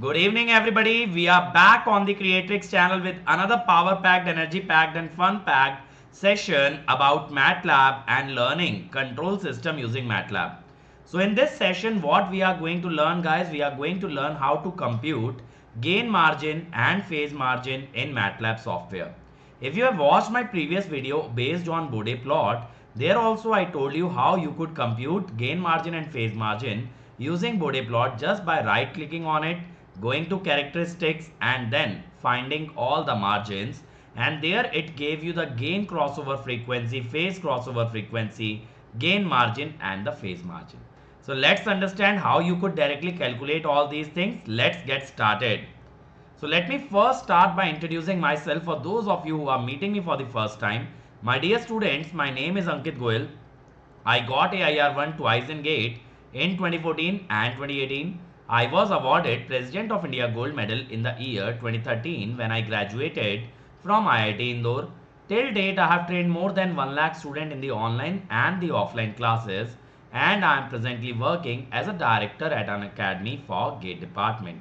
Good evening, everybody. We are back on the Creatrix channel with another power packed, energy packed, and fun packed session about MATLAB and learning control system using MATLAB. So, in this session, what we are going to learn, guys, we are going to learn how to compute gain margin and phase margin in MATLAB software. If you have watched my previous video based on Bode plot, there also I told you how you could compute gain margin and phase margin using Bode plot just by right clicking on it, going to characteristics and then finding all the margins, and there it gave you the gain crossover frequency, phase crossover frequency, gain margin and the phase margin. So let's understand how you could directly calculate all these things. Let's get started. So let me first start by introducing myself for those of you who are meeting me for the first time. My dear students, my name is Ankit Goyal. I got AIR1 twice in GATE in 2014 and 2018. I was awarded President of India Gold Medal in the year 2013 when I graduated from IIT Indore. Till date, I have trained more than 1 lakh students in the online and the offline classes, and I am presently working as a director at an academy for GATE department.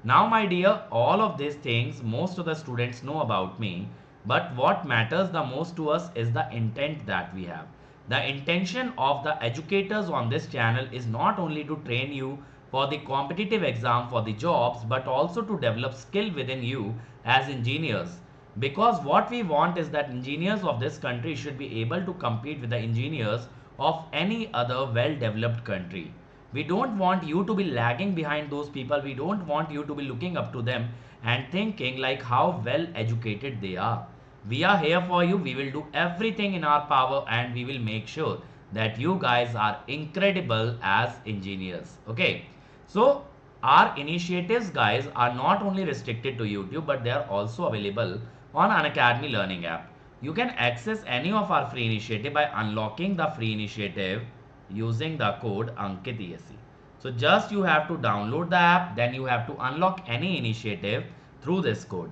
Now, my dear, all of these things most of the students know about me, but what matters the most to us is the intent that we have. The intention of the educators on this channel is not only to train you for the competitive exam for the jobs, but also to develop skill within you as engineers. Because what we want is that engineers of this country should be able to compete with the engineers of any other well developed country. We don't want you to be lagging behind those people. We don't want you to be looking up to them and thinking like how well educated they are. We are here for you. We will do everything in our power and we will make sure that you guys are incredible as engineers. Okay. So our initiatives, guys, are not only restricted to YouTube, but they are also available on Unacademy Learning app. You can access any of our free initiative by unlocking the free initiative using the code AnkitESE. So just you have to download the app, then you have to unlock any initiative through this code.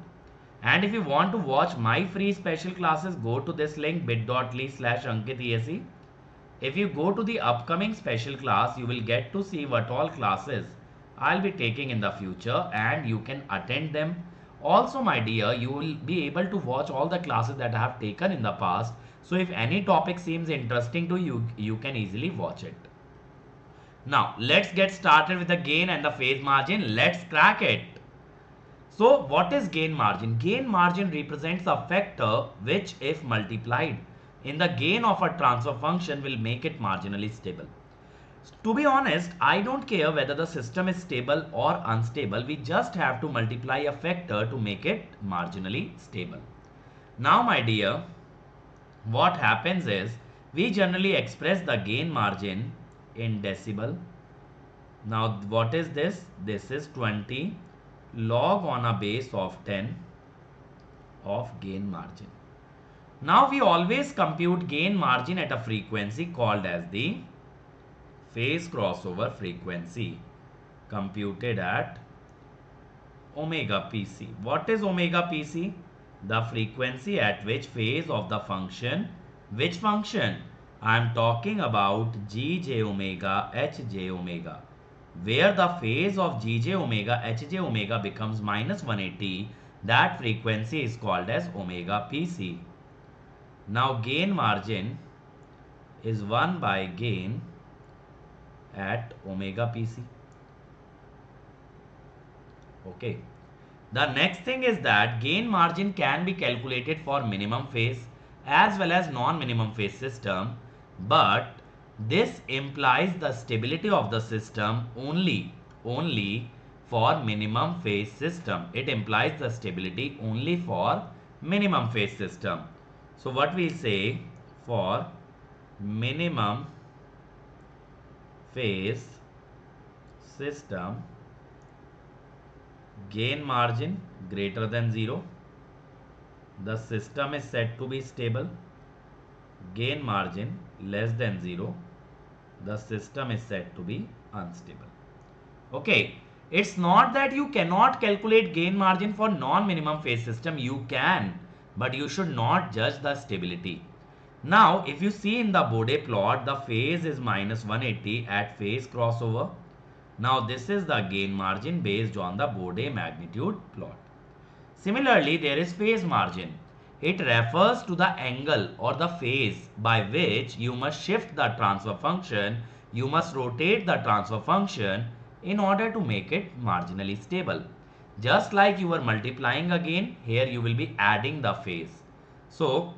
And if you want to watch my free special classes, go to this link bit.ly/AnkitESE. If you go to the upcoming special class, you will get to see what all classes I'll be taking in the future and you can attend them. Also, my dear, you will be able to watch all the classes that I have taken in the past. So if any topic seems interesting to you, you can easily watch it. Now, let's get started with the gain and the phase margin. Let's crack it. So, what is gain margin? Gain margin represents a factor which, if multiplied in the gain of a transfer function, will make it marginally stable. To be honest, I don't care whether the system is stable or unstable. We just have to multiply a factor to make it marginally stable. Now, my dear, what happens is we generally express the gain margin in decibel. Now, what is this? This is 20 log on a base of 10 of gain margin. Now, we always compute gain margin at a frequency called as the phase crossover frequency, computed at omega pc. What is omega pc? The frequency at which phase of the function, which function? I am talking about gj omega hj omega, where the phase of gj omega hj omega becomes minus 180. That frequency is called as omega pc. Now gain margin is 1 by gain at omega pc. Okay. The next thing is that gain margin can be calculated for minimum phase as well as non-minimum phase system, but this implies the stability of the system only for minimum phase system. It implies the stability only for minimum phase system. So what we say, for minimum phase system, gain margin greater than 0, the system is said to be stable. Gain margin less than 0, the system is said to be unstable. Okay, it's not that you cannot calculate gain margin for non-minimum phase system. You can, but you should not judge the stability. Now, if you see in the Bode plot, the phase is minus 180 at phase crossover. Now this is the gain margin based on the Bode magnitude plot. Similarly, there is phase margin. It refers to the angle or the phase by which you must shift the transfer function, you must rotate the transfer function in order to make it marginally stable. Just like you are multiplying again, here you will be adding the phase. So,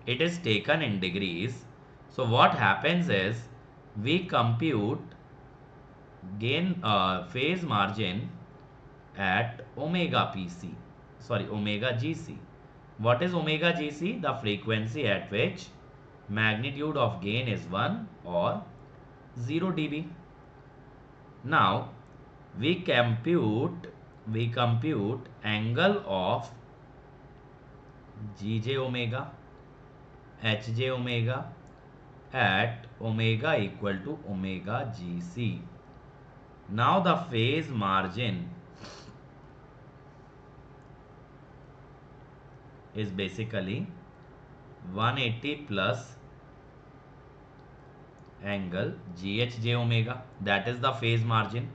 it is taken in degrees. So, what happens is we compute gain phase margin at omega PC, sorry, omega GC. What is omega GC? The frequency at which magnitude of gain is 1 or 0 dB. Now we compute angle of GJ omega, HJ omega at omega equal to omega GC. Now the phase margin is basically 180 plus angle GHJ omega, that is the phase margin.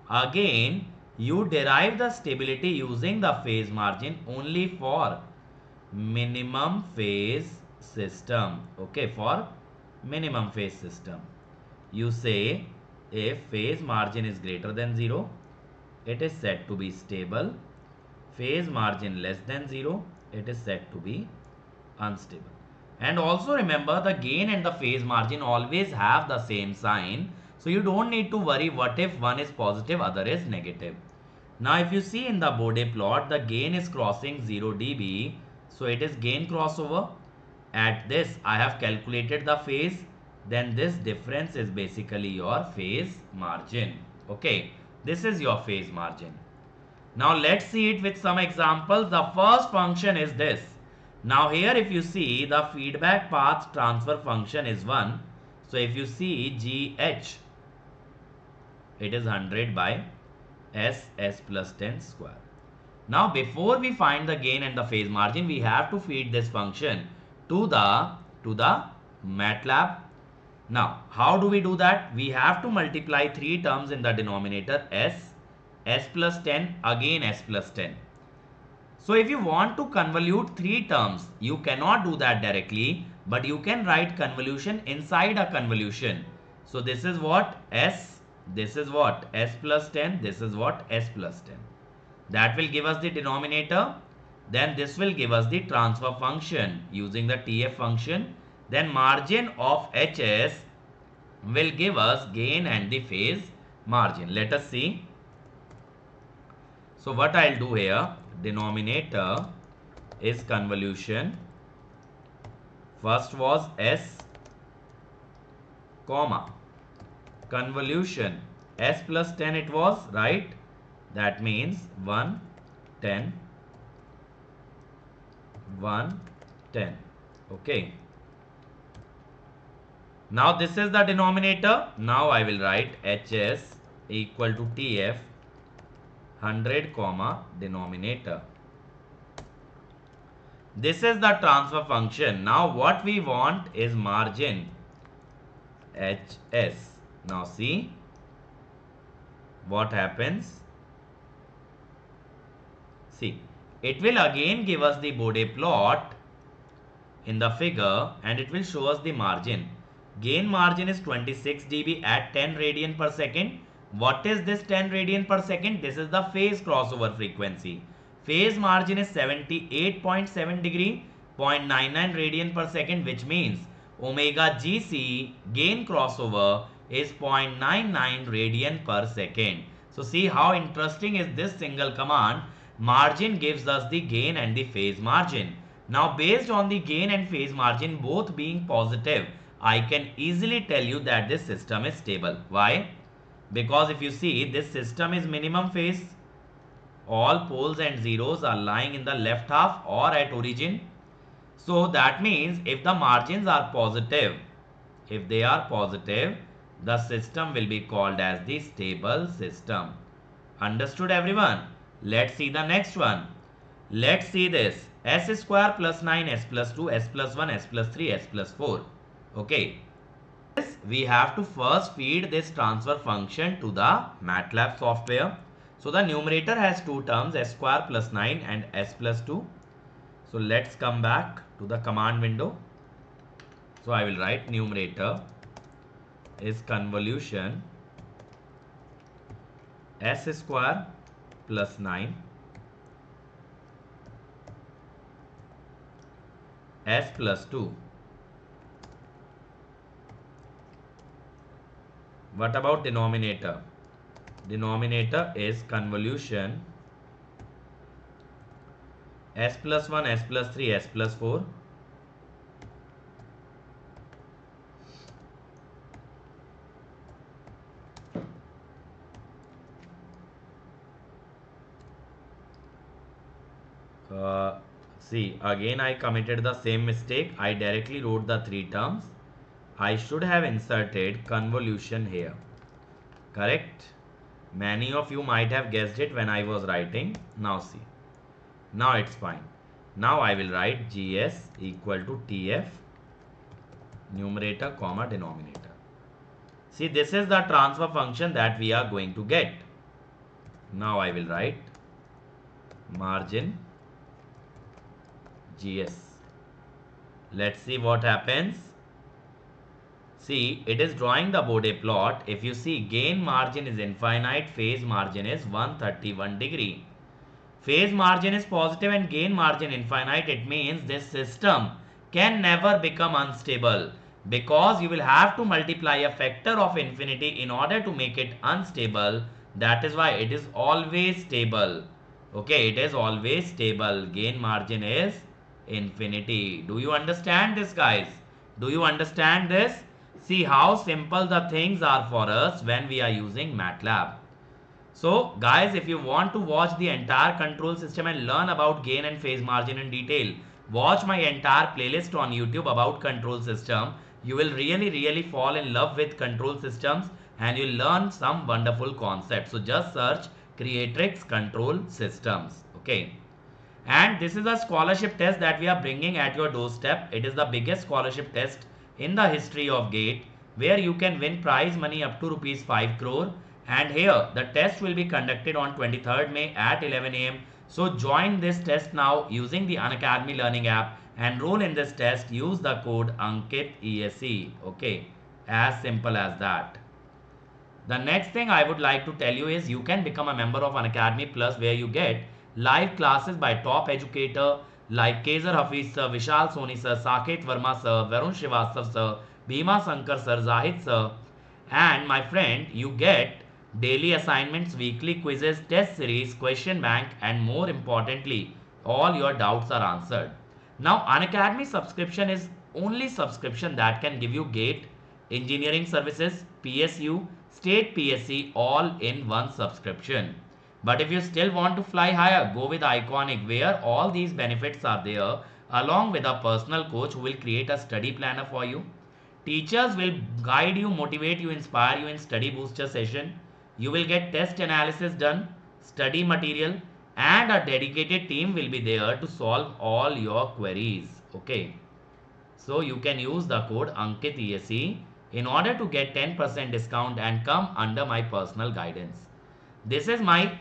Again, you derive the stability using the phase margin only for minimum phase system. Okay, for minimum phase system. You say if phase margin is greater than 0, it is said to be stable. Phase margin less than 0, it is said to be unstable. And also remember, the gain and the phase margin always have the same sign. So you don't need to worry what if one is positive, other is negative. Now if you see in the Bode plot, the gain is crossing 0 dB. So it is gain crossover. At this, I have calculated the phase. Then this difference is basically your phase margin. Okay, this is your phase margin. Now let's see it with some examples. The first function is this. Now here if you see, the feedback path transfer function is 1. So if you see GH, it is 100 by S plus 10 square. Now before we find the gain and the phase margin, we have to feed this function to the MATLAB. Now how do we do that? We have to multiply 3 terms in the denominator S plus 10, again S plus 10. So if you want to convolute 3 terms, you cannot do that directly, but you can write convolution inside a convolution. So this is what S, this is what S plus 10, this is what S plus 10. That will give us the denominator. Then this will give us the transfer function using the TF function. Then margin of HS will give us gain and the phase margin. Let us see. So what I'll do here, denominator is convolution. First was S, comma, convolution S plus 10 it was, right? That means 1, 10, 1, 10. Okay. Now this is the denominator. Now I will write HS equal to TF 100 comma denominator. This is the transfer function. Now what we want is margin HS. Now see what happens. See, it will again give us the Bode plot in the figure and it will show us the margin. Gain margin is 26 dB at 10 radian per second. What is this 10 radian per second? This is the phase crossover frequency. Phase margin is 78.7 degree, 0.99 radian per second, which means omega GC gain crossover is 0.99 radian per second. So see how interesting is this single command. Margin gives us the gain and the phase margin. Now based on the gain and phase margin both being positive, I can easily tell you that this system is stable. Why? Because if you see, this system is minimum phase. All poles and zeros are lying in the left half or at origin. So that means if the margins are positive, if they are positive, the system will be called as the stable system. Understood everyone? Let's see the next one. Let's see this. S square plus 9, S plus 2, S plus 1, S plus 3, S plus 4. Okay. This we have to first feed this transfer function to the MATLAB software. So the numerator has two terms, s square plus 9 and s plus 2. So let's come back to the command window. So I will write numerator is convolution s square plus 9 s plus 2. What about denominator? Denominator is convolution s plus 1, s plus 3, s plus 4. See, again I committed the same mistake. I directly wrote the three terms. I should have inserted convolution here. Correct? Many of you might have guessed it when I was writing. Now see. Now it's fine. Now I will write GS equal to TF numerator comma denominator. See, this is the transfer function that we are going to get. Now I will write margin GS. Let's see what happens. See, it is drawing the Bode plot. If you see, gain margin is infinite, phase margin is 131 degree. Phase margin is positive and gain margin infinite. It means this system can never become unstable because you will have to multiply a factor of infinity in order to make it unstable. That is why it is always stable. Okay, it is always stable. Gain margin is infinity. Do you understand this, guys? Do you understand this? See how simple the things are for us when we are using MATLAB. So guys, if you want to watch the entire control system and learn about gain and phase margin in detail, watch my entire playlist on YouTube about control system. You will really fall in love with control systems and you'll learn some wonderful concepts. So just search Creatrix control systems. Okay. And this is a scholarship test that we are bringing at your doorstep. It is the biggest scholarship test in the history of GATE, where you can win prize money up to rupees 5 crore. And here the test will be conducted on 23rd May at 11 AM. So join this test now using the Unacademy Learning app. Enroll in this test. Use the code Ankit ESE. Okay, as simple as that. The next thing I would like to tell you is you can become a member of Unacademy Plus, where you get live classes by top educator like Kezer Hafiz sir, Vishal Soni sir, Saket Verma sir, Varun Srivastav sir, Bhima Sankar sir, Zahid sir. And my friend, you get daily assignments, weekly quizzes, test series, question bank, and more importantly, all your doubts are answered. Now, Unacademy subscription is only subscription that can give you GATE, engineering services, PSU, state PSC all in one subscription. But if you still want to fly higher, go with Iconic, where all these benefits are there, along with a personal coach who will create a study planner for you. Teachers will guide you, motivate you, inspire you in study booster session. You will get test analysis done, study material, and a dedicated team will be there to solve all your queries. Okay. So you can use the code Ankit ESE in order to get 10% discount and come under my personal guidance. This is my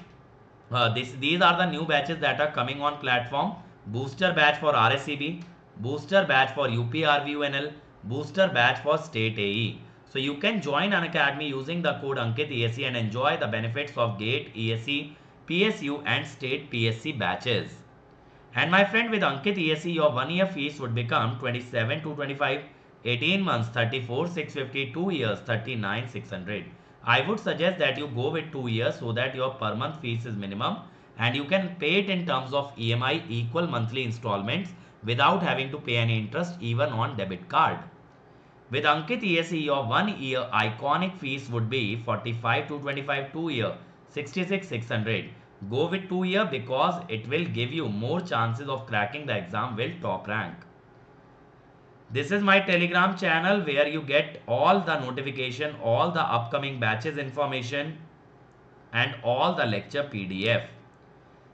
these are the new batches that are coming on platform. Booster batch for RSCB, booster batch for UPRVUNL, booster batch for state AE. So you can join Unacademy using the code Ankit ESE and enjoy the benefits of GATE, ESE, PSU and state PSC batches. And my friend, with Ankit ESE, your 1 year fees would become 27,225, 18 months 34,650, 2 years 39,600. I would suggest that you go with 2 years so that your per month fees is minimum and you can pay it in terms of EMI, equal monthly installments, without having to pay any interest even on debit card. With Ankit ESE, your 1 year Iconic fees would be 45,225, 2 year 66,600. Go with 2 year because it will give you more chances of cracking the exam with top rank. This is my Telegram channel where you get all the notification, all the upcoming batches information and all the lecture PDF.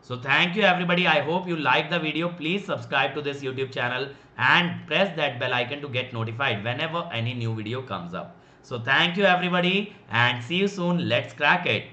So thank you everybody. I hope you like the video. Please subscribe to this YouTube channel and press that bell icon to get notified whenever any new video comes up. So thank you everybody and see you soon. Let's crack it.